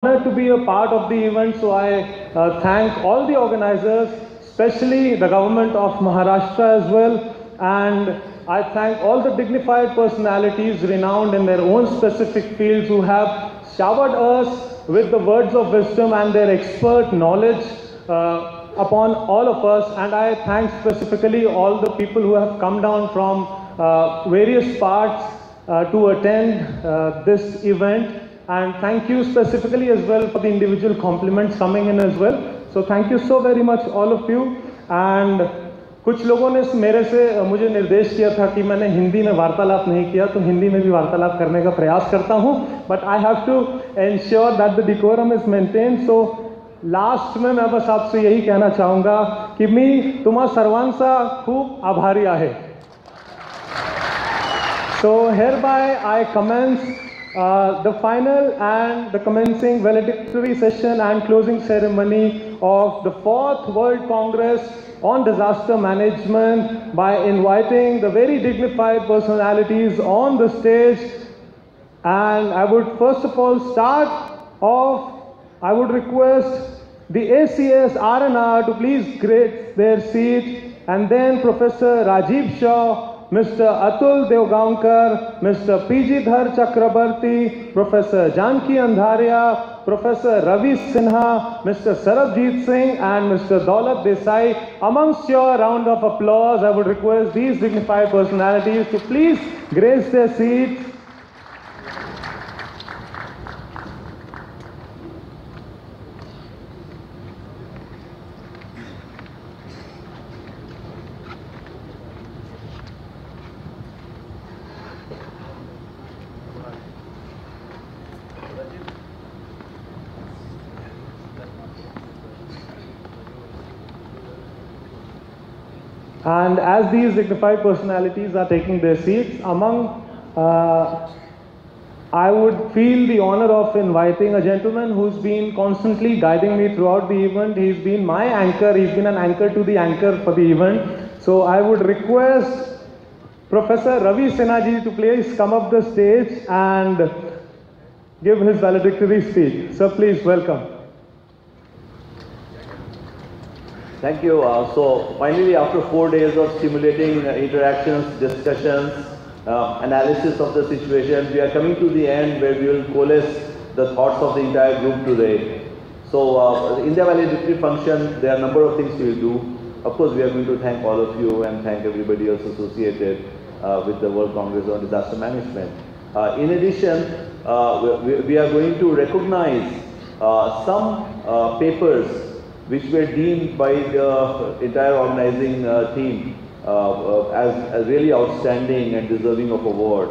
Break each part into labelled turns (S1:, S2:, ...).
S1: honored to be a part of the event, so I thank all the organizers, especially the government of Maharashtra as well, and I thank all the dignified personalities renowned in their own specific fields who have showered us with the words of wisdom and their expert knowledge upon all of us. And I thank specifically all the people who have come down from various parts to attend this event. And thank you specifically as well for the individual compliments coming in as well. So thank you so very much all of you. And कुछ लोगों ने मेरे से मुझे निर्देश किया था कि मैंने हिंदी में वार्तालाप नहीं किया, तो हिंदी में भी वार्तालाप करने का प्रयास करता हूं. But I have to ensure that the decorum is maintained. So last में मैं बस आपसे यही कहना चाहूँगा की मी तुम्हा सर्वांचा खूप आभारी आहे. So hereby I commence the final and the commencing valedictory session and closing ceremony of the 4th World Congress on Disaster Management by inviting the very dignified personalities on the stage. And I would first of all start off, I would request the ACS R&R to please grace their seat, and then Professor Rajiv Shaw, Mr. Atul Devgaonkar, Mr. P.G. Dhar Chakrabarti, Professor Janki Andharia, Professor Ravi Sinha, Mr. Sarabjit Singh, and Mr. Daulat Desai. Amongst your round of applause, I would request these dignified personalities to please grace their seats. And as these dignified personalities are taking their seats, I would feel the honor of inviting a gentleman who's been constantly guiding me throughout the event. He's been my anchor, he's been an anchor to the anchor for the event. So I would request Professor Ravi Sinha ji to please come up the stage and give his valedictory speech. So please welcome.
S2: Thank you. So finally, after 4 days of stimulating interactions, discussions, analysis of the situation, we are coming to the end where we will coalesce the thoughts of the entire group today. So in the valedictory function, there are a number of things we will do. Of course, we are going to thank all of you and thank everybody else associated with the World Congress on Disaster Management. In addition, we are going to recognize some papers which were deemed by the entire organizing team as really outstanding and deserving of award.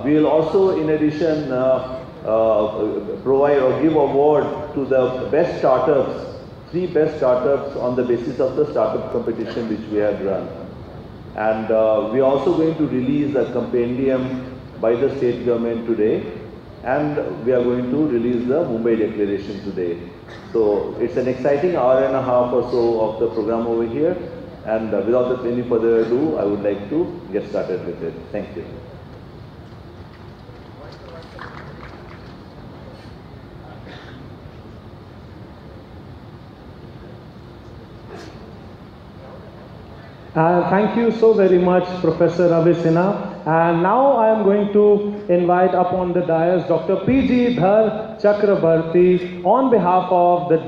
S2: We will also, in addition, provide or give award to the best startups, 3 best startups on the basis of the startup competition which we had run. And we are also going to release a compendium by the state government today, and we are going to release the Mumbai Declaration today. So it's an exciting hour and a half or so of the program over here, and without any further ado, I would like to get started with it. Thank you.
S1: Thank you so very much, Professor Ravi Sinha. And now I am going to invite up on the dais Dr. P.G. Dhar Chakrabarti on behalf of the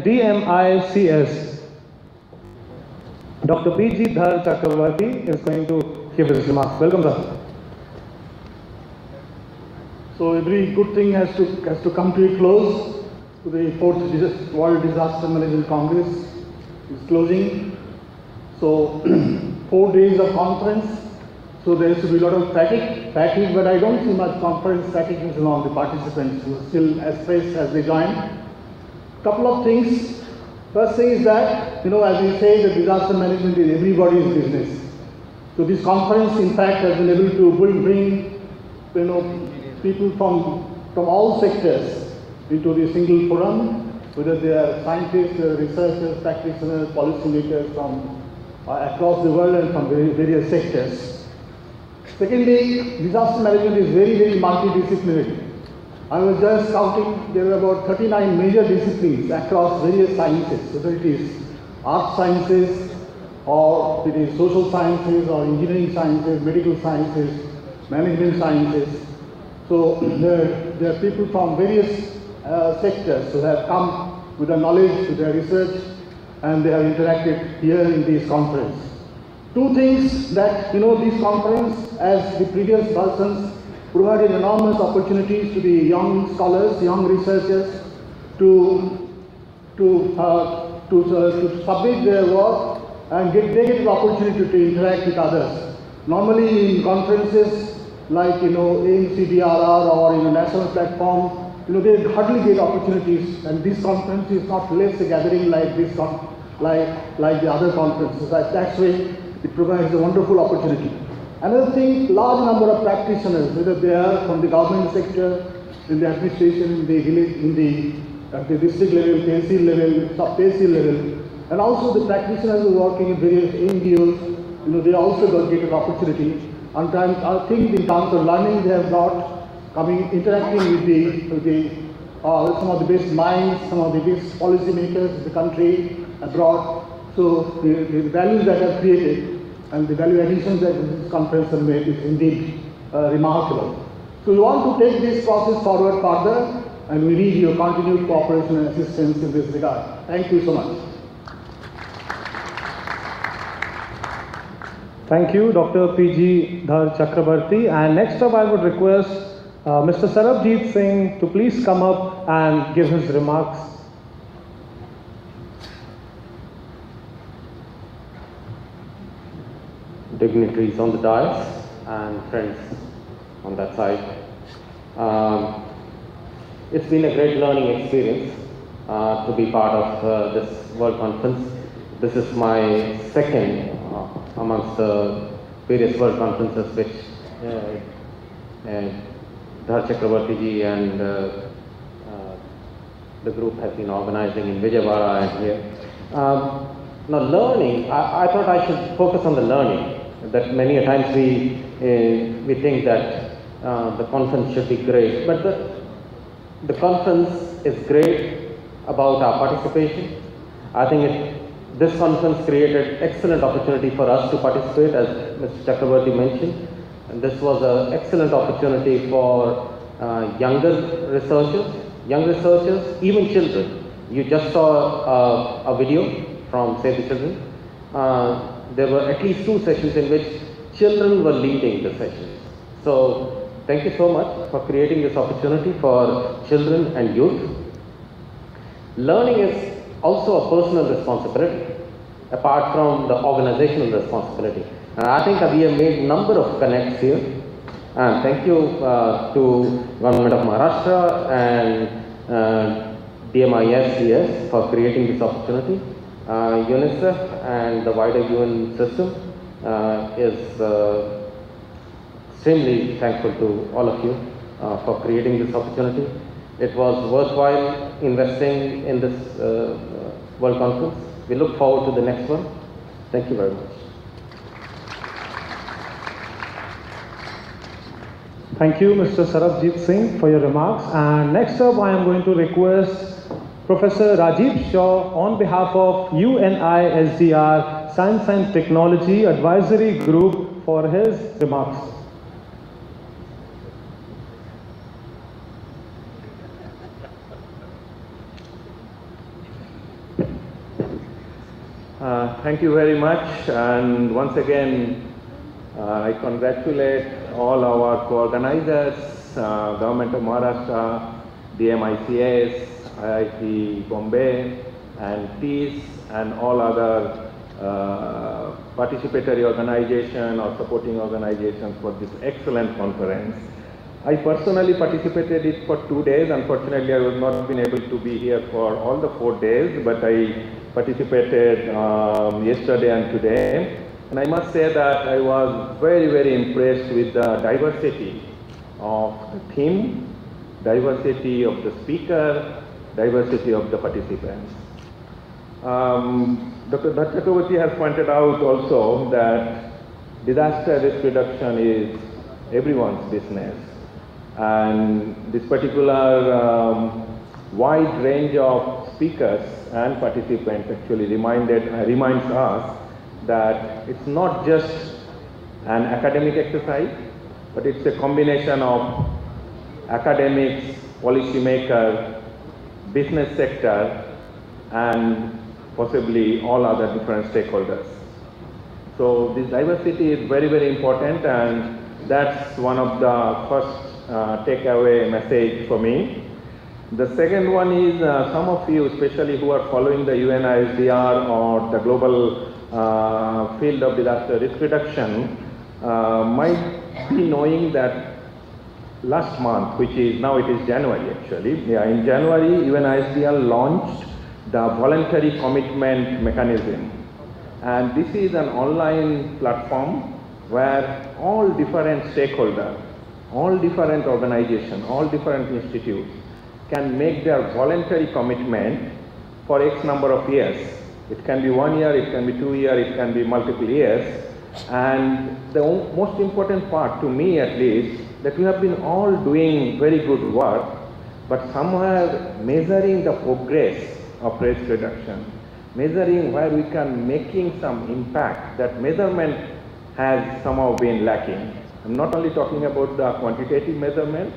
S1: DMICS. Dr. P.G. Dhar Chakrabarti is going to give his remarks. Welcome, sir.
S3: So every good thing has to come to a close. So the 4th World Disaster Management Congress is closing. So 4 days of conference. So there used to be a lot of fatigue, but I don't see much conference fatigue among the participants who are still as fresh as they joined. Couple of things. First thing is that, as we say, the disaster management is everybody's business. So this conference, in fact, has been able to bring, people from all sectors into the single forum, whether they are scientists, researchers, practitioners, policymakers from across the world and from various sectors. Secondly, disaster management is very, very multidisciplinary. I was just counting, there are about 39 major disciplines across various sciences, whether it is art sciences, or it is social sciences, or engineering sciences, medical sciences, management sciences. So there are people from various sectors who have come with their knowledge, with their research, and they have interacted here in this conference. Two things that, this conference, as the previous persons, provided enormous opportunities to the young scholars, young researchers to submit their work and they get the opportunity to interact with others. Normally in conferences like AMCDRR or national platform, they hardly get opportunities, and this conference is not less a gathering like this, like the other conferences. That's why it provides a wonderful opportunity. Another thing, large number of practitioners, whether they are from the government sector, in the administration, in the village, at the district level, tehsil level, sub-tehsil level, and also the practitioners who are working in various NGOs, they also get an opportunity. And I think in terms of learning, they have got interacting with some of the best minds, some of the best policy makers in the country, abroad. So the values that are created and the value additions that this conference has made is indeed remarkable. So we want to take this process forward further, and we need your continued cooperation and assistance in this regard. Thank you so much.
S1: Thank you, Dr. P.G. Dhar Chakrabarti. And next up, I would request Mr. Sarabjit Singh to please come up and give his remarks.
S4: Dignitaries on the dais and friends on that side. It's been a great learning experience to be part of this World Conference. This is my second amongst the various World Conferences which Dhar Chakrabarti ji and the group has been organizing in Vijayawada and here. Now learning, I thought I should focus on the learning. That many a times we think that the conference should be great, but the conference is great about our participation. I think this conference created excellent opportunity for us to participate, as Mr. Chakrabarti mentioned. And this was an excellent opportunity for younger researchers, even children. You just saw a video from Save the Children. There were at least 2 sessions in which children were leading the sessions. So thank you so much for creating this opportunity for children and youth. Learning is also a personal responsibility, apart from the organizational responsibility. And I think we have made a number of connects here. And thank you to Government of Maharashtra and DMICS for creating this opportunity. UNICEF and the wider UN system is extremely thankful to all of you for creating this opportunity. It was worthwhile investing in this World Conference. We look forward to the next one. Thank you very much.
S1: Thank you, Mr. Sarabjit Singh, for your remarks. And next up, I am going to request Professor Rajiv Shaw on behalf of UNISDR Science and Technology Advisory Group for his remarks.
S5: Thank you very much, and once again I congratulate all our co-organizers, Government of Maharashtra, DMICS, IIT Bombay and TIS and all other participatory organization or supporting organizations for this excellent conference. I personally participated it for 2 days. Unfortunately, I was not been able to be here for all the 4 days, but I participated yesterday and today. And I must say that I was very, very impressed with the diversity of the theme, diversity of the speaker, diversity of the participants. Dr. Dhar Chakrabarti has pointed out also that disaster risk reduction is everyone's business. And this particular wide range of speakers and participants actually reminds us that it's not just an academic exercise, but it's a combination of academics, policymakers, business sector, and possibly all other different stakeholders. So this diversity is very, very important, and that's one of the first takeaway message for me. The second one is some of you, especially who are following the UNISDR or the global field of disaster risk reduction, might be knowing that last month, which is now it is January actually, in January UNISDR launched the voluntary commitment mechanism. And this is an online platform where all different stakeholders, all different organizations, all different institutes can make their voluntary commitment for X number of years. It can be 1 year, it can be 2 years, it can be multiple years. And the most important part, to me at least, that we have been all doing very good work, but somewhere measuring the progress of risk reduction, measuring where we can making some impact, that measurement has somehow been lacking. I'm not only talking about the quantitative measurement,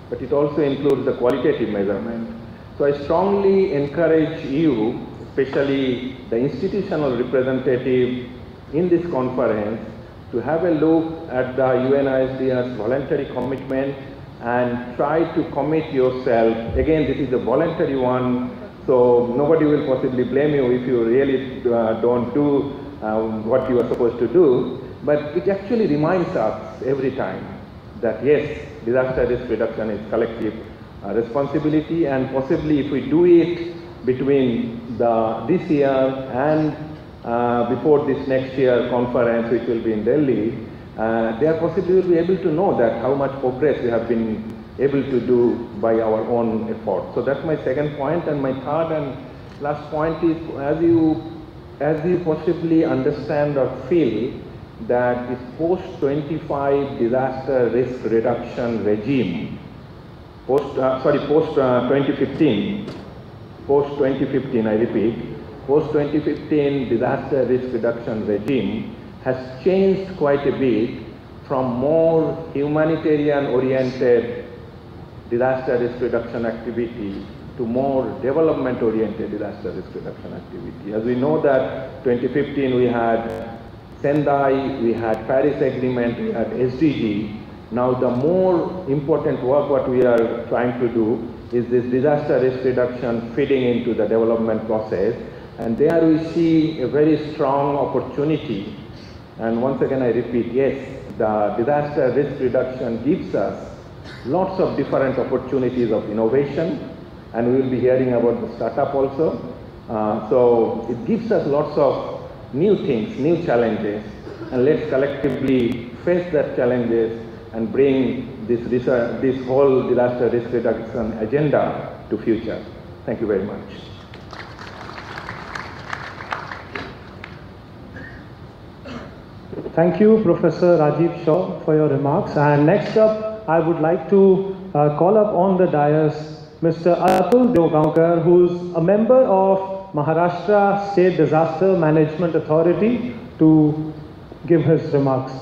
S5: but it also includes the qualitative measurement. So I strongly encourage you, especially the institutional representative in this conference, to have a look at the UNISDR's voluntary commitment and try to commit yourself. Again, this is a voluntary one, so nobody will possibly blame you if you really don't do what you are supposed to do. But it actually reminds us every time that yes, disaster risk reduction is collective responsibility, and possibly if we do it between this year and before this next year conference, which will be in Delhi, there possibly will be able to know that how much progress we have been able to do by our own effort. So that's my second point. And my third and last point is, as you possibly understand or feel that this post-25 disaster risk reduction regime, post-2015, I repeat, post-2015 disaster risk reduction regime has changed quite a bit from more humanitarian-oriented disaster risk reduction activity to more development-oriented disaster risk reduction activity. As we know that 2015 we had Sendai, we had Paris Agreement, we had SDG. Now the more important work what we are trying to do is this disaster risk reduction feeding into the development process. And there we see a very strong opportunity. And once again I repeat, yes, the disaster risk reduction gives us lots of different opportunities of innovation, and we will be hearing about the startup also. So it gives us lots of new things, new challenges, and let's collectively face that challenges and bring this whole disaster risk reduction agenda to future. Thank you very much.
S1: Thank you, Professor Rajiv Shaw, for your remarks. And next up, I would like to call up on the dais Mr. Atul Devgaonkar, who's a member of Maharashtra State Disaster Management Authority, to give his remarks.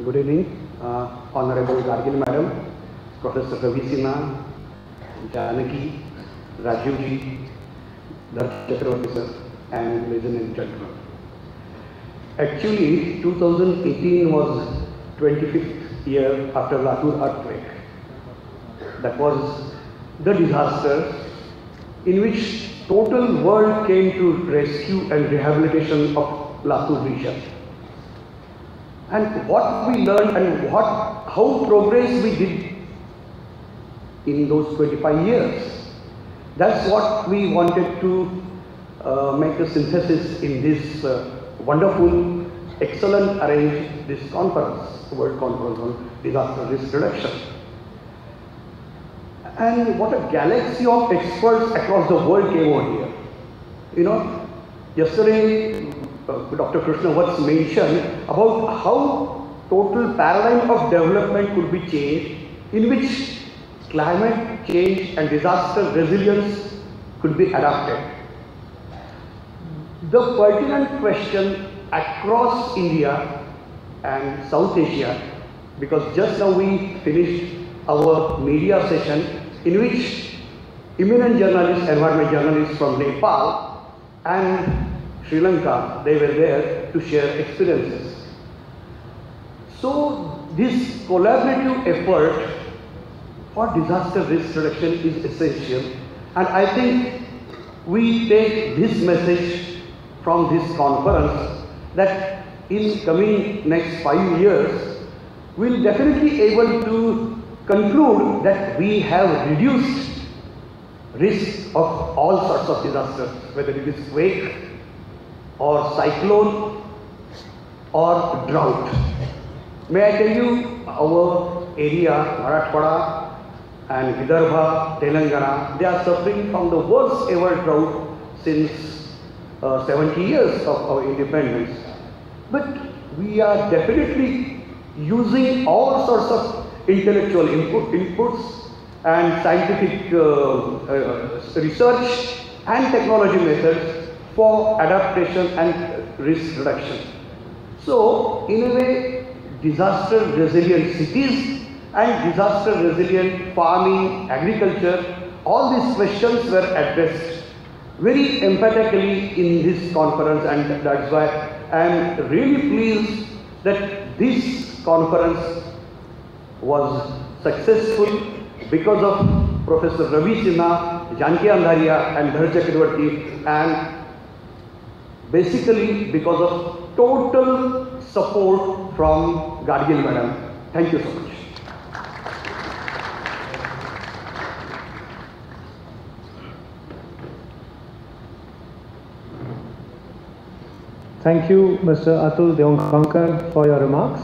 S6: Good evening, Honorable Gargil Madam, Professor Ravi Sinha, Janaki, Rajivji, Dharsh Chakravarti sir, and ladies and gentlemen. Actually, 2018 was 25th year after Latur earthquake. That was the disaster in which total world came to rescue and rehabilitation of Latur region. And what we learned and how progress we did in those 25 years, that's what we wanted to make a synthesis in this wonderful, excellent arranged this conference, World Conference on Disaster Risk Reduction. And what a galaxy of experts across the world came over here. You know, yesterday Dr. Krishna once mentioned about how total paradigm of development could be changed, in which climate change and disaster resilience could be adapted. The pertinent question across India and South Asia, because just now we finished our media session in which eminent journalists, environment journalists from Nepal and Sri Lanka, they were there to share experiences. So this collaborative effort for disaster risk reduction is essential, and I think we take this message from this conference that in coming next 5 years, we'll definitely able to conclude that we have reduced risk of all sorts of disasters, whether it is quake or cyclone or drought. May I tell you, our area, Marathwada and Vidarbha, Telangana, they are suffering from the worst ever drought since 70 years of our independence. But we are definitely using all sorts of intellectual inputs and scientific research and technology methods for adaptation and risk reduction. So, in a way, disaster resilient cities and disaster resilient farming, agriculture, all these questions were addressed very emphatically in this conference, and that's why I am really pleased that this conference was successful because of Professor Ravi Sinha, Janki Andharia and Dhar Chakravarti, and basically because of total support from Gadgil Madam. Thank you so much.
S1: Thank you, Mr. Atul Deongkankar, for your remarks.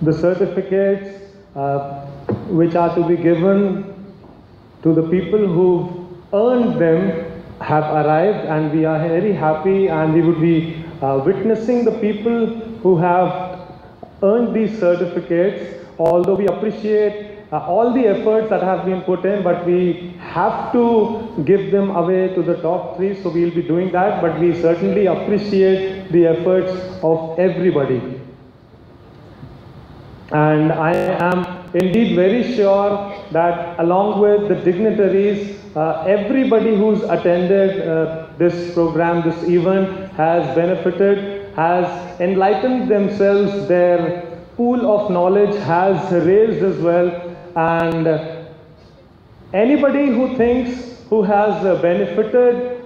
S1: The certificates which are to be given to the people who earned them have arrived, and we are very happy, and we would be witnessing the people who have earned these certificates, although we appreciate all the efforts that have been put in, but we have to give them away to the top 3, so we will be doing that, but we certainly appreciate the efforts of everybody. And I am indeed very sure that along with the dignitaries, everybody who's attended this program, this event, has benefited, has enlightened themselves, their pool of knowledge has raised as well, and anybody who thinks, who has benefited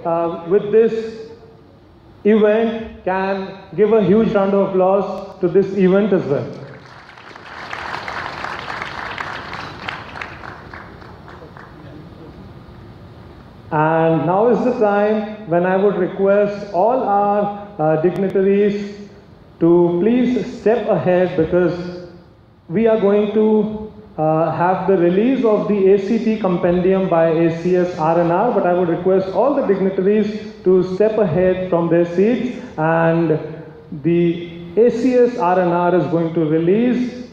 S1: with this event can give a huge round of applause to this event as well. And now is the time when I would request all our dignitaries to please step ahead, because we are going to have the release of the ACT compendium by ACS R&R, but I would request all the dignitaries to step ahead from their seats, and the ACS R&R is going to release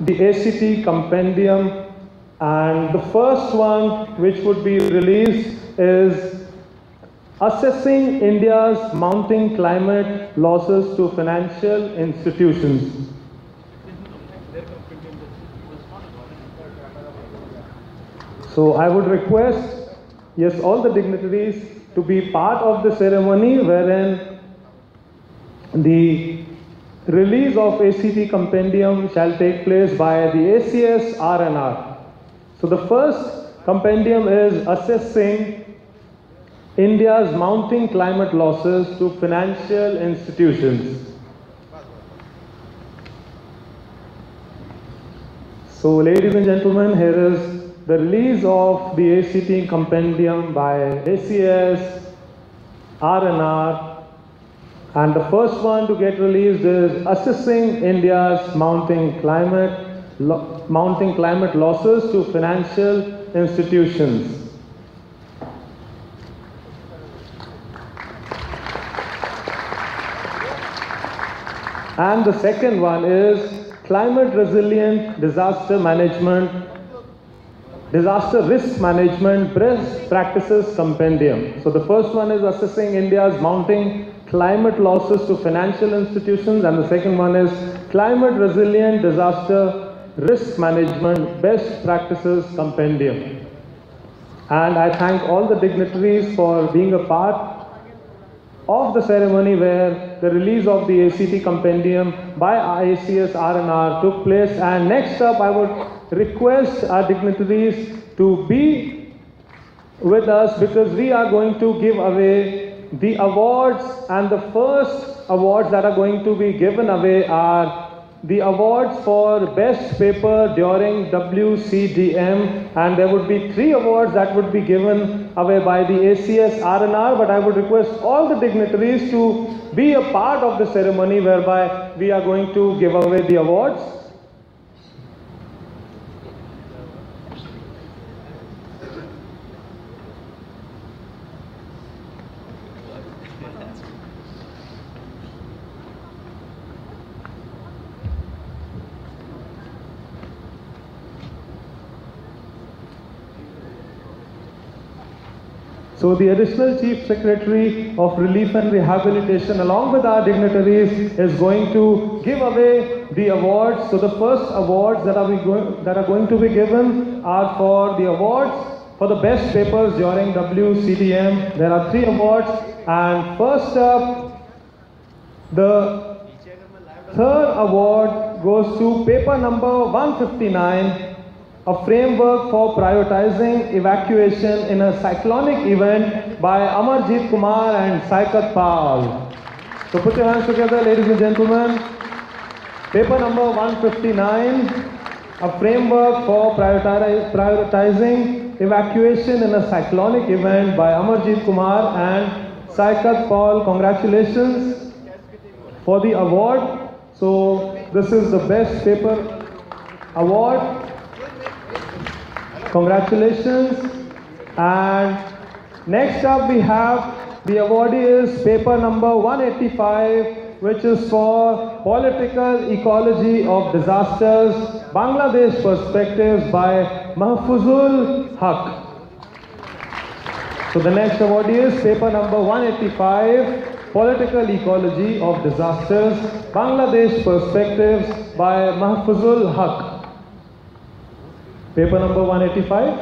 S1: the ACT compendium. And the first one which would be released is Assessing India's Mounting Climate Losses to Financial Institutions. So I would request, yes, all the dignitaries to be part of the ceremony wherein the release of ACT compendium shall take place by the ACS R&R. So the first compendium is Assessing India's Mounting Climate Losses to Financial Institutions. So ladies and gentlemen, here is the release of the ACT compendium by ACS, R&R, and the first one to get released is Assessing India's Mounting Climate Losses to Financial Institutions. And the second one is Climate Resilient Disaster Risk Management Best Practices Compendium. So the first one is Assessing India's Mounting Climate Losses to Financial Institutions, and the second one is Climate Resilient Disaster Risk Management Best Practices Compendium. And I thank all the dignitaries for being a part of the ceremony where the release of the ACT compendium by ACS R&R took place. And next up, I would request our dignitaries to be with us, because we are going to give away the awards, and the first awards that are going to be given away are the awards for best paper during WCDM, and there would be 3 awards that would be given away by the ACS R&R, but I would request all the dignitaries to be a part of the ceremony whereby we are going to give away the awards. So the Additional Chief Secretary of Relief and Rehabilitation, along with our dignitaries, is going to give away the awards. So the first awards that are going to be given are for the awards for the best papers during WCDM. There are 3 awards, and first up, the third award goes to paper number 159. A framework for prioritizing evacuation in a cyclonic event by Amarjit Kumar and Saikat Pal. So put your hands together, ladies and gentlemen. Paper number 159, a framework for prioritizing evacuation in a cyclonic event by Amarjit Kumar and Saikat Pal. Congratulations for the award. So this is the best paper award. Congratulations. And next up we have the awardee is paper number 185, which is for Political Ecology of Disasters, Bangladesh Perspectives by Mahfuzul Haq. So the next awardee is paper number 185, Political Ecology of Disasters, Bangladesh Perspectives by Mahfuzul Haq. Paper number 185.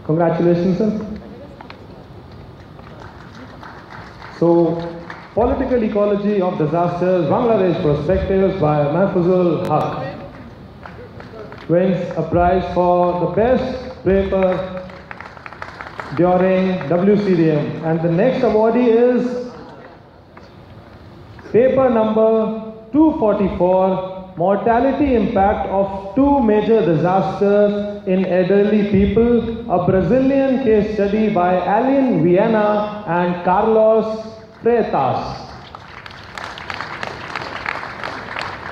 S1: Congratulations, sir. So, Political Ecology of Disasters, Bangladesh Perspectives by Mahfuzul Haq wins a prize for the best paper during WCDM. And the next awardee is paper number 244, Mortality Impact of 2 Major Disasters in Elderly People, a Brazilian case study by Aline Viana and Carlos Freitas.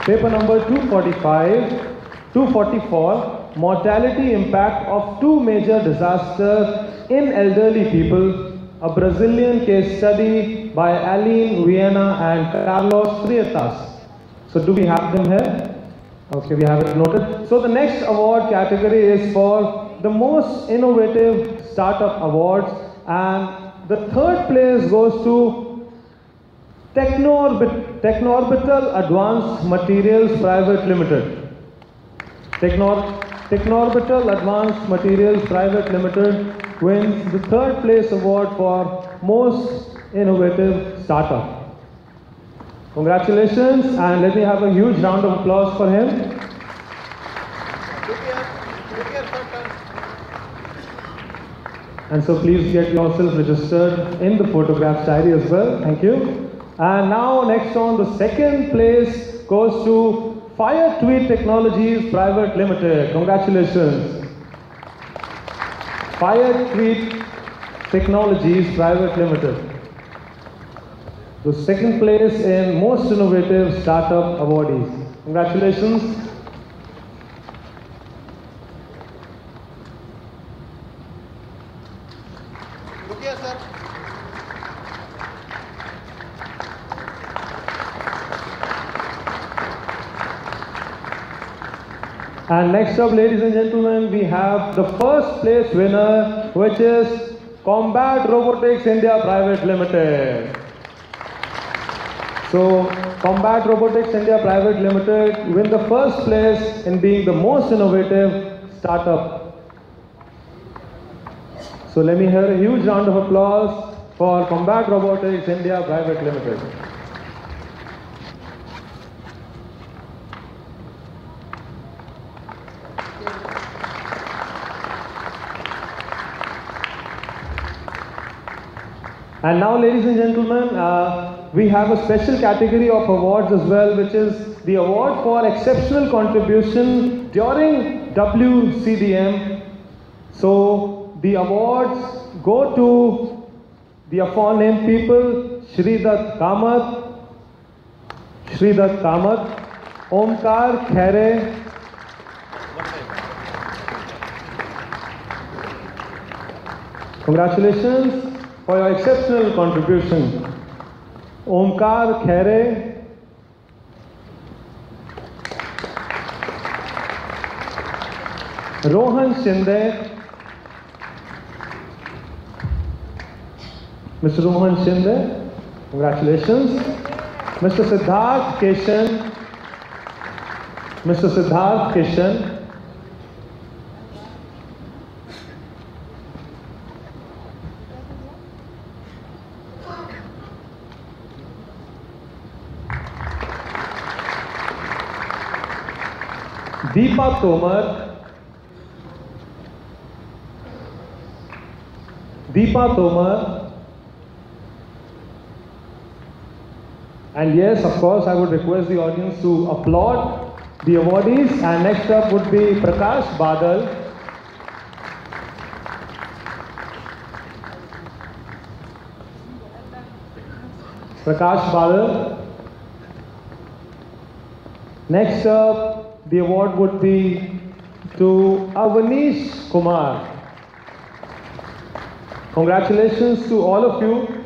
S1: Paper number 244, Mortality Impact of 2 Major Disasters in Elderly People, a Brazilian case study by Aline Viana and Carlos Freitas. So do we have them here? Okay, we have it noted. So the next award category is for the most innovative startup awards, and the third place goes to Technorbital Advanced Materials Private Limited. Technorbital Advanced Materials Private Limited wins the third place award for most innovative startup. Congratulations, and let me have a huge round of applause for him. And so please get yourself registered in the photographs diary as well. Thank you. And now next on, the second place goes to Fire Tweet Technologies Private Limited. Congratulations. Fire Tweet Technologies Private Limited. The second place in Most Innovative Startup Awardees. Congratulations. And next up, ladies and gentlemen, we have the first place winner, which is Combat Robotics India Private Limited. So, Combat Robotics India Private Limited win the first place in being the most innovative startup. So let me hear a huge round of applause for Combat Robotics India Private Limited. And now, ladies and gentlemen, we have a special category of awards as well, which is the award for exceptional contribution during WCDM. So the awards go to the aforenamed people: Shridat Kamath, Omkar Khere, congratulations for your exceptional contribution. Omkar Khere, Rohan Shinde, Mr. Rohan Shinde, congratulations. Mr. Siddharth Kishan, Deepa Tomar, and yes, of course, I would request the audience to applaud the awardees. And next up would be Prakash Badal. Next up, the award would be to Avanish Kumar. Congratulations to all of you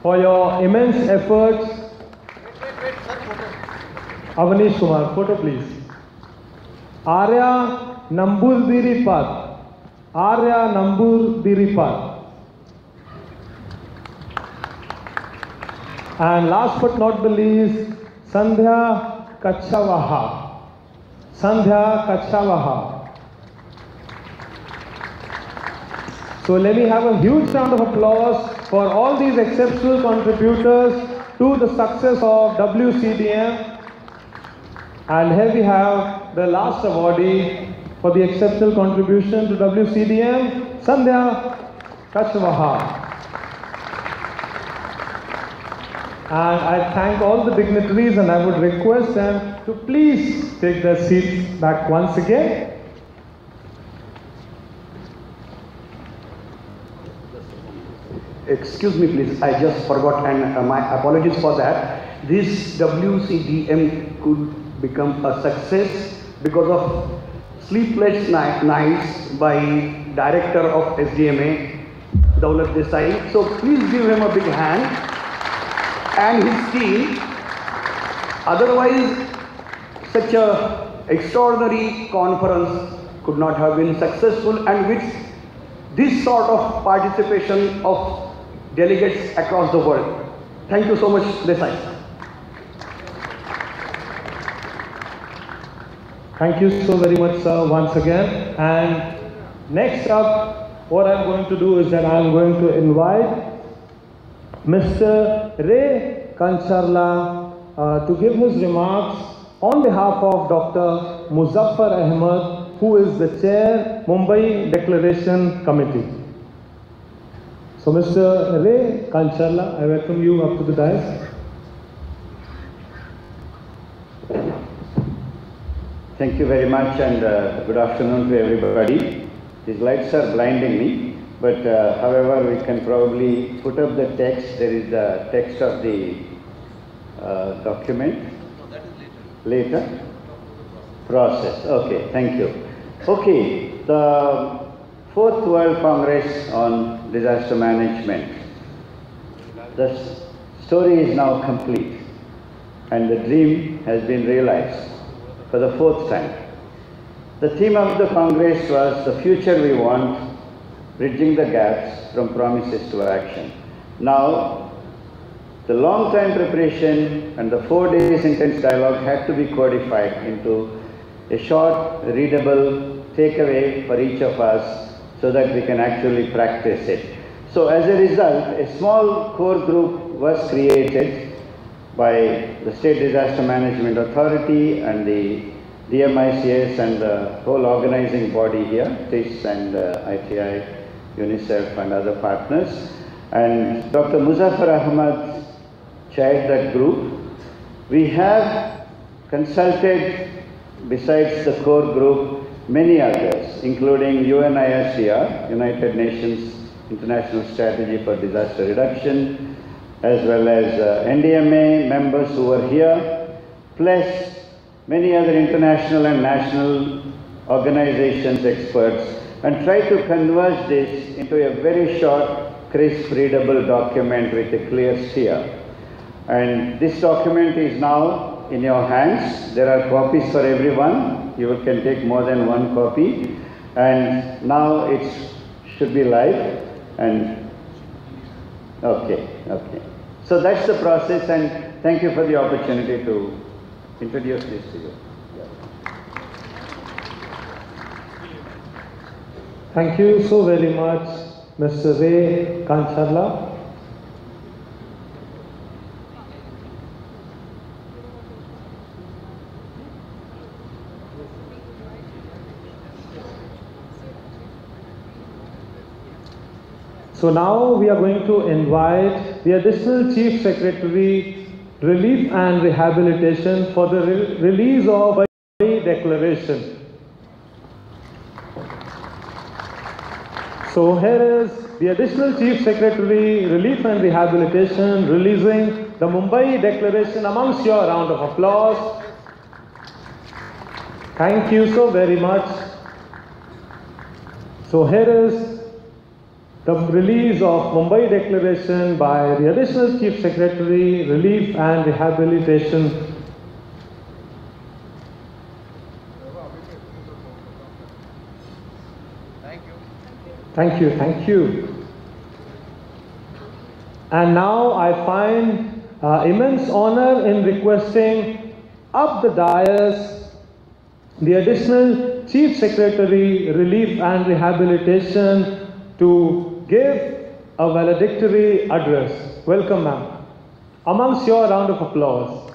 S1: for your immense efforts. Avanish Kumar, photo please. Arya Namburdiripat. And last but not the least, Sandhya Kachavaha. So let me have a huge round of applause for all these exceptional contributors to the success of WCDM. And here we have the last awardee for the exceptional contribution to WCDM, Sandhya Kachavaha. And I thank all the dignitaries, and I would request them to please take their seats back once again.
S6: Excuse me please, I just forgot, and my apologies for that. This WCDM could become a success because of sleepless nights by Director of SDMA, Daulat Desai. So please give him a big hand and his team. Otherwise, such a extraordinary conference could not have been successful, and with this sort of participation of delegates across the world. Thank you so much, Desai.
S1: Thank you so very much, sir, once again. And next up, what I'm going to do is that I'm going to invite Mr. Ray Kancharla to give his remarks on behalf of Dr. Muzaffar Ahmed, who is the chair, Mumbai Declaration Committee. So Mr. Ray Kancharla, I welcome you up to the dais.
S7: Thank you very much, and good afternoon to everybody. These lights are blinding me, but however we can probably put up the text. There is the text of the document.
S2: No, that is later.
S7: Later? Process. Okay, thank you. Okay, the 4th World Congress on Disaster Management. The story is now complete, and the dream has been realized for the 4th time. The theme of the Congress was the future we want, bridging the gaps from promises to action. Now, the long time preparation and the 4 days intense dialogue had to be codified into a short, readable takeaway for each of us so that we can actually practice it. So as a result, a small core group was created by the State Disaster Management Authority and the DMICS and the whole organizing body here, TIS and ITI, UNICEF and other partners. And Dr. Muzaffar Ahmad chaired that group. We have consulted, besides the core group, many others, including UNISDR, United Nations International Strategy for Disaster Reduction, as well as NDMA members who were here, plus many other international and national organizations, experts, and try to converge this into a very short, crisp, readable document with a clear steer. And this document is now in your hands. There are copies for everyone. You can take more than one copy. And now it should be live. And okay. So that's the process, and thank you for the opportunity to introduce this to you.
S1: Thank you so very much, Mr. Ray Kancharla. So now we are going to invite the Additional Chief Secretary, Relief and Rehabilitation for the release of a declaration. So here is the Additional Chief Secretary, Relief and Rehabilitation, releasing the Mumbai Declaration amongst your round of applause. Thank you so very much. So here is the release of Mumbai Declaration by the Additional Chief Secretary, Relief and Rehabilitation. Thank you. And now I find immense honor in requesting up the dais the Additional Chief Secretary, Relief and Rehabilitation to give a valedictory address. Welcome, ma'am. Amongst your round of applause.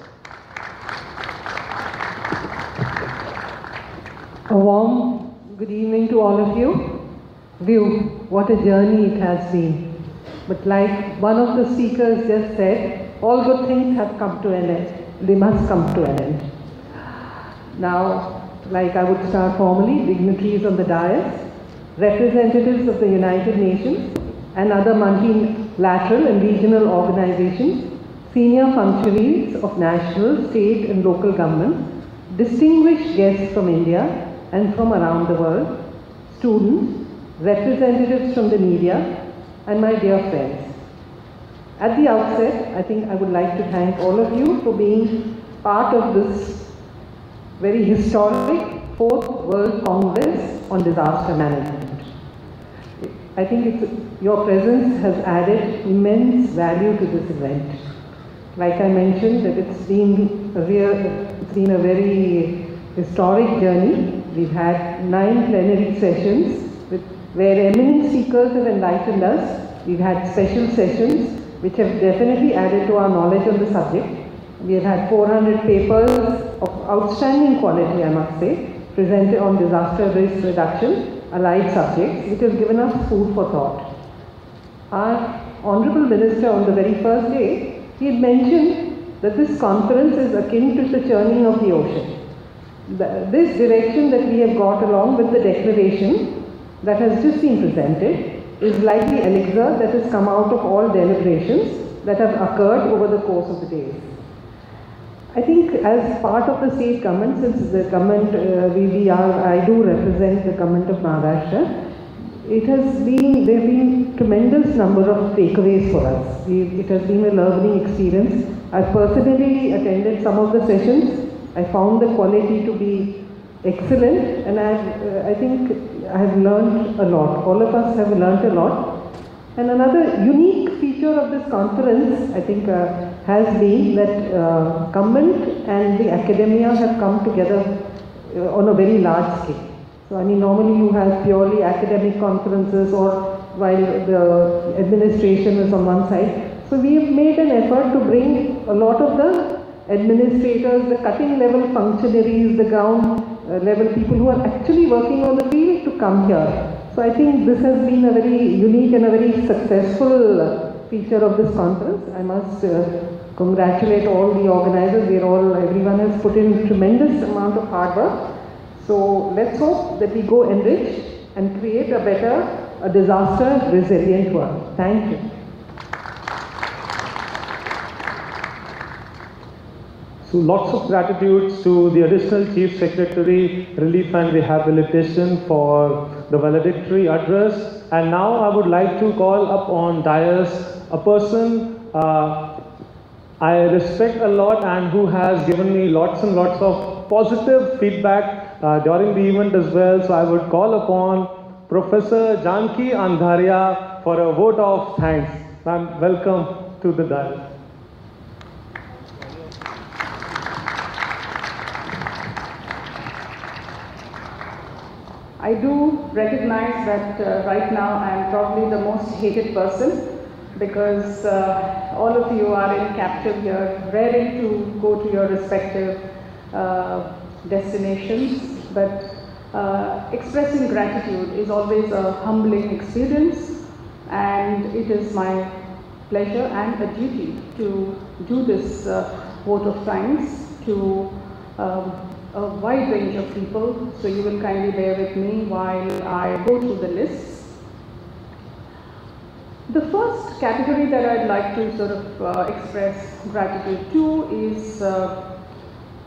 S8: A warm good evening to all of you. What a journey it has been. But like one of the speakers just said, all good things have come to an end. They must come to an end. Now, like I would start formally, dignitaries on the dais, representatives of the United Nations and other multilateral and regional organizations, senior functionaries of national, state and local governments, distinguished guests from India and from around the world, students, representatives from the media, and my dear friends. At the outset, I think I would like to thank all of you for being part of this very historic 4th World Congress on Disaster Management. I think your presence has added immense value to this event. Like I mentioned, that it's been a very historic journey. We've had 9 plenary sessions where eminent speakers have enlightened us. We've had special sessions which have definitely added to our knowledge on the subject. We have had 400 papers of outstanding quality, I must say, presented on disaster risk reduction, allied subjects, which has given us food for thought. our Honorable Minister on the very first day, he had mentioned that this conference is akin to the churning of the ocean. This direction that we have got along with the declaration that has just been presented is like the elixir that has come out of all deliberations that have occurred over the course of the days. I think as part of the state government, since the government, I do represent the government of Maharashtra, there have been tremendous number of takeaways for us. It has been a learning experience. I've personally attended some of the sessions. I found the quality to be excellent, and I think I have learned a lot. All of us have learned a lot. And another unique feature of this conference, I think, has been that government and the academia have come together on a very large scale. So, I mean, normally you have purely academic conferences or while the administration is on one side. So, we have made an effort to bring a lot of the administrators, the cutting level functionaries, the ground level people who are actually working on the field to come here. So I think this has been a very unique and a very successful feature of this conference. I must congratulate all the organizers. Everyone has put in tremendous amount of hard work. So let's hope that we go enriched and create a better, disaster resilient world. Thank you.
S1: So lots of gratitude to the Additional Chief Secretary, Relief and Rehabilitation for the valedictory address. And now I would like to call up on dais a person I respect a lot and who has given me lots and lots of positive feedback during the event as well. So I would call upon Professor Janki Andharia for a vote of thanks. Ma'am, welcome to the dais.
S9: I do recognize that right now I am probably the most hated person because all of you are in captive here, raring to go to your respective destinations. But expressing gratitude is always a humbling experience, and it is my pleasure and a duty to do this vote of thanks to a wide range of people, so you will kindly bear with me while I go through the lists. The first category that I'd like to sort of express gratitude to is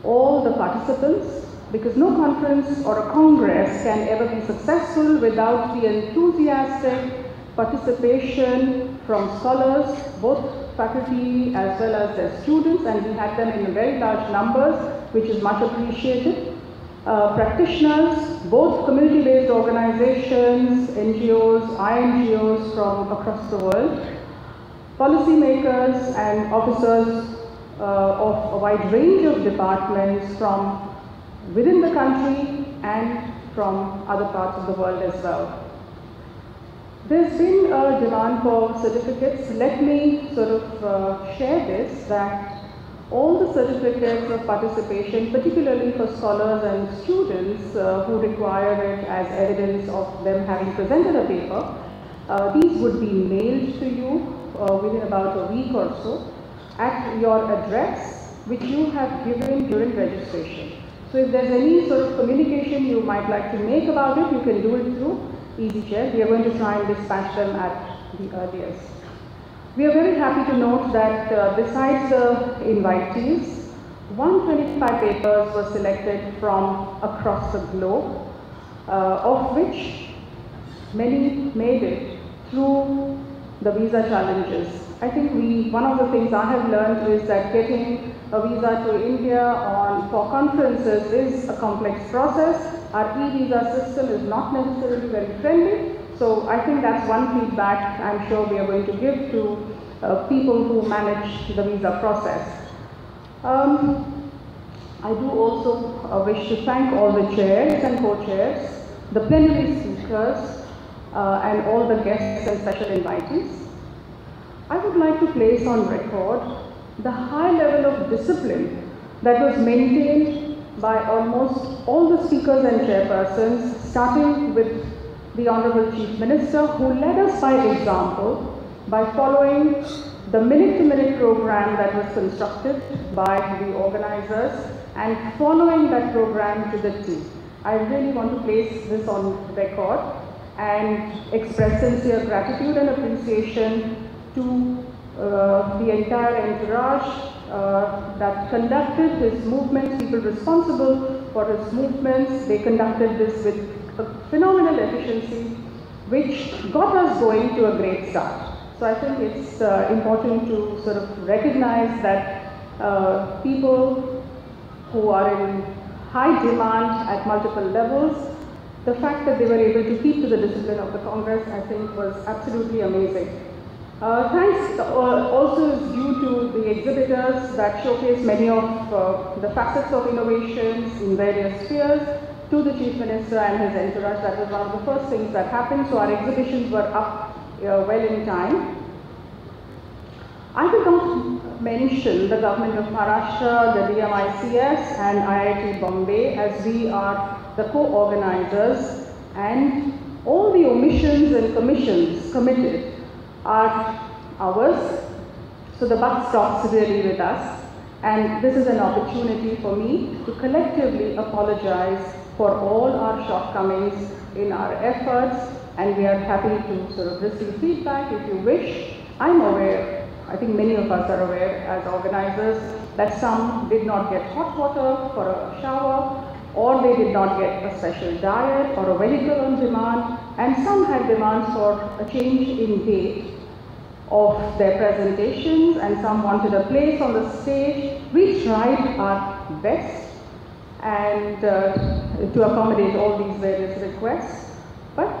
S9: all the participants, because no conference or a congress can ever be successful without the enthusiastic participation from scholars, both faculty as well as their students, and we had them in very large numbers, which is much appreciated. Practitioners, both community-based organizations, NGOs, INGOs from across the world, policymakers and officers of a wide range of departments from within the country and from other parts of the world as well. There's been a demand for certificates. Let me sort of share this, that all the certificates of participation, particularly for scholars and students who require it as evidence of them having presented a paper, these would be mailed to you within about a week or so at your address, which you have given during registration. So if there's any sort of communication you might like to make about it, you can do it through EasyChair. We are going to try and dispatch them at the earliest. We are very happy to note that besides the invitees, 125 papers were selected from across the globe, of which many made it through the visa challenges. I think one of the things I have learned is that getting a visa to India for conferences is a complex process. Our e-visa system is not necessarily very friendly. So I think that's one feedback I'm sure we are going to give to people who manage the visa process. I do also wish to thank all the chairs and co-chairs, the plenary speakers, and all the guests and special invitees. I would like to place on record the high level of discipline that was maintained by almost all the speakers and chairpersons, starting with the Honorable Chief Minister, who led us by example by following the minute-to-minute program that was constructed by the organizers and following that program to the T. I really want to place this on record and express sincere gratitude and appreciation to the entire entourage that conducted his movements, people responsible for his movements. They conducted this with a phenomenal efficiency, which got us going to a great start. So I think it's important to sort of recognize that people who are in high demand at multiple levels, the fact that they were able to keep to the discipline of the Congress, I think was absolutely amazing. Thanks also is due to the exhibitors that showcase many of the facets of innovations in various spheres, to the Chief Minister and his entourage. That was one of the first things that happened, so our exhibitions were up well in time. I will not mention the government of Maharashtra, the DMICS and IIT Bombay, as we are the co-organizers, and all the omissions and commissions committed are ours. So the buck stops really with us, and this is an opportunity for me to collectively apologize for all our shortcomings in our efforts, and we are happy to sort of receive feedback if you wish. I'm aware, I think many of us are aware as organizers, that some did not get hot water for a shower, or they did not get a special diet or a vehicle on demand, and some had demands for a change in date of their presentations, and some wanted a place on the stage. We tried our best and to accommodate all these various requests, but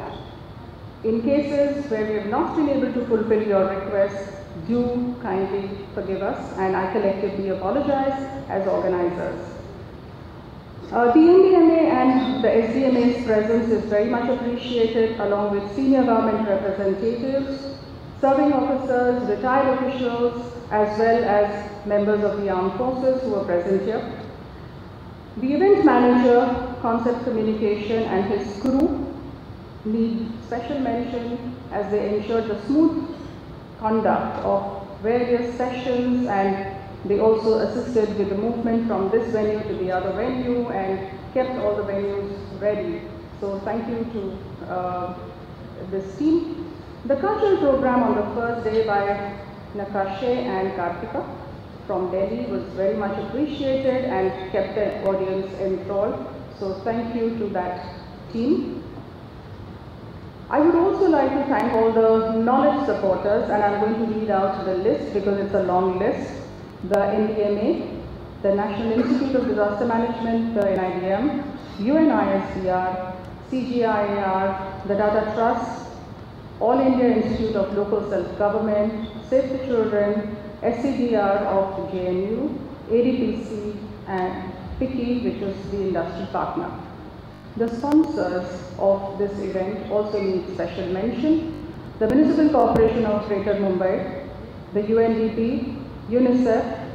S9: in cases where we have not been able to fulfill your requests, do kindly forgive us, and I collectively apologize as organizers. The NDMA and the SDMA's presence is very much appreciated, along with senior government representatives, serving officers, retired officials, as well as members of the armed forces who are present here. The event manager, concept communication, and his crew need special mention as they ensured the smooth conduct of various sessions, and they also assisted with the movement from this venue to the other venue and kept all the venues ready. So thank you to this team. The cultural program on the first day by Nakashe and Kartika from Delhi was very much appreciated and kept the audience enthralled. So thank you to that team. I would also like to thank all the knowledge supporters, and I'm going to read out the list because it's a long list. The NDMA, the National Institute of Disaster Management, the NIDM, UNISDR, CGIAR, the Data Trust, All India Institute of Local Self-Government, Save the Children, SCDR of JNU, ADPC, and PICI, which is the industry partner. The sponsors of this event also need special mention: the Municipal Corporation of Greater Mumbai, the UNDP, UNICEF,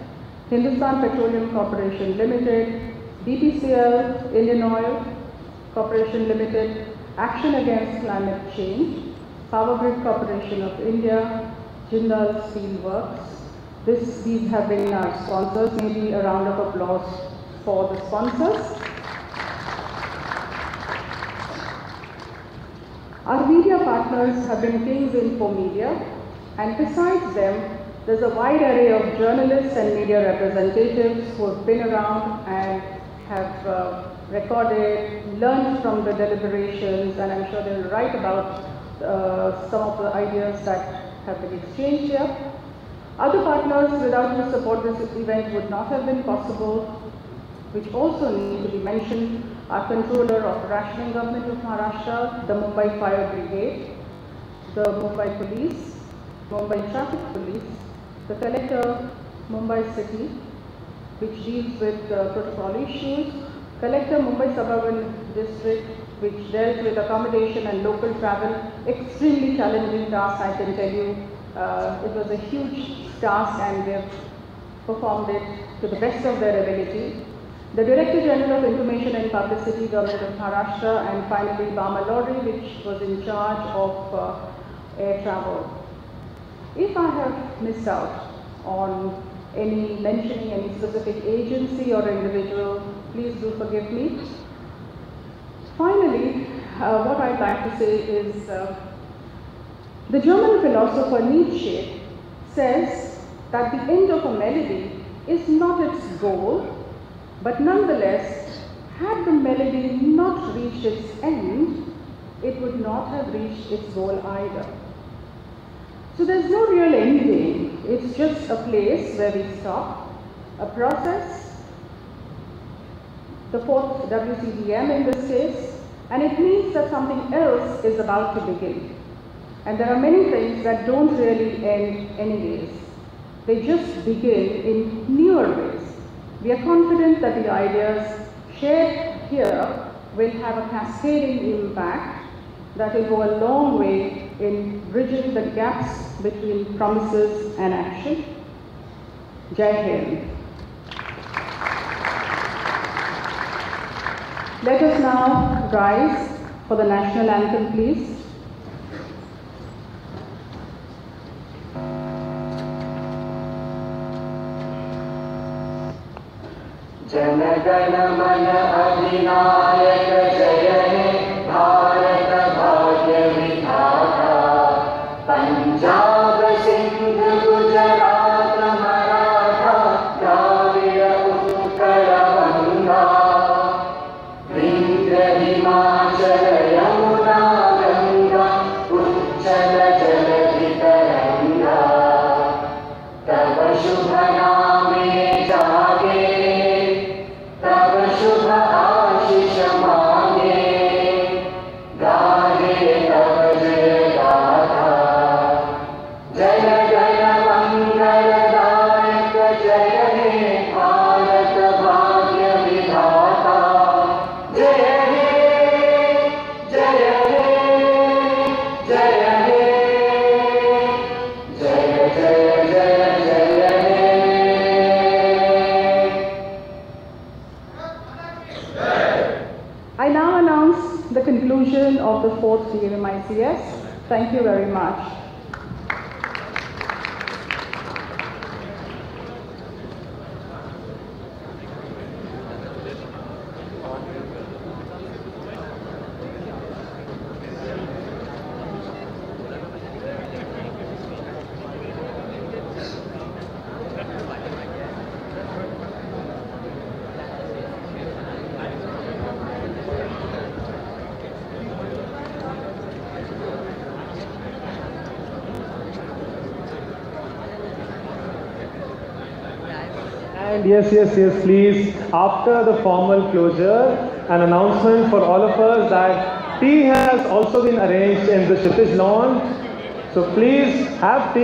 S9: Hindustan Petroleum Corporation Limited, BPCL, Indian Oil Corporation Limited, Action Against Climate Change, Power Grid Corporation of India, Jindal Steel Works. These have been our sponsors. Maybe a round of applause for the sponsors. Our media partners have been Kings Info Media, and besides them, there's a wide array of journalists and media representatives who have been around and have recorded, learned from the deliberations, and I'm sure they'll write about some of the ideas that have been exchanged here. Other partners without whose support this event would not have been possible, which also need to be mentioned, are Controller of Rationing Government of Maharashtra, the Mumbai Fire Brigade, the Mumbai Police, Mumbai Traffic Police, the Collector, Mumbai City, which deals with protocol issues, Collector, Mumbai Suburban District, which dealt with accommodation and local travel. Extremely challenging task, I can tell you. It was a huge task, and they have performed it to the best of their ability. The Director General of Information and Publicity, Government of Maharashtra, and finally Bama Lorry, which was in charge of air travel. If I have missed out on mentioning any specific agency or individual, please do forgive me. Finally, what I'd like to say is the German philosopher Nietzsche says that the end of a melody is not its goal, but nonetheless, had the melody not reached its end, it would not have reached its goal either. So there's no real ending. It's just a place where we stop, a process, the fourth WCDM in this case, and it means that something else is about to begin. And there are many things that don't really end anyways. They just begin in newer ways. We are confident that the ideas shared here will have a cascading impact that will go a long way in bridging the gaps between promises and action. Jai Hind. Let us now rise for the national anthem, please.
S10: Jana Gana मन अधिनायक जय हे भारत भाग्य विधाता पंजाब सिंध गुजरात मराठा द्राविड़ उत्कल गंगा विंध्य हिमाचल यमुना गंगा उच्चल जलधि तरंगा तव शुभ नामे जागे शुभ आशीष मांगे गाहे तब जय गाथा जय गण मंगलदायक जय हे भारत भाग्य विधाता जय हे जय हे जय हे जय जय जय जय हे
S9: I now announce the conclusion of the fourth DMICS. Thank you very much.
S1: And yes, please, after the formal closure, an announcement for all of us that tea has also been arranged in the Kshitij lawn. So please have tea.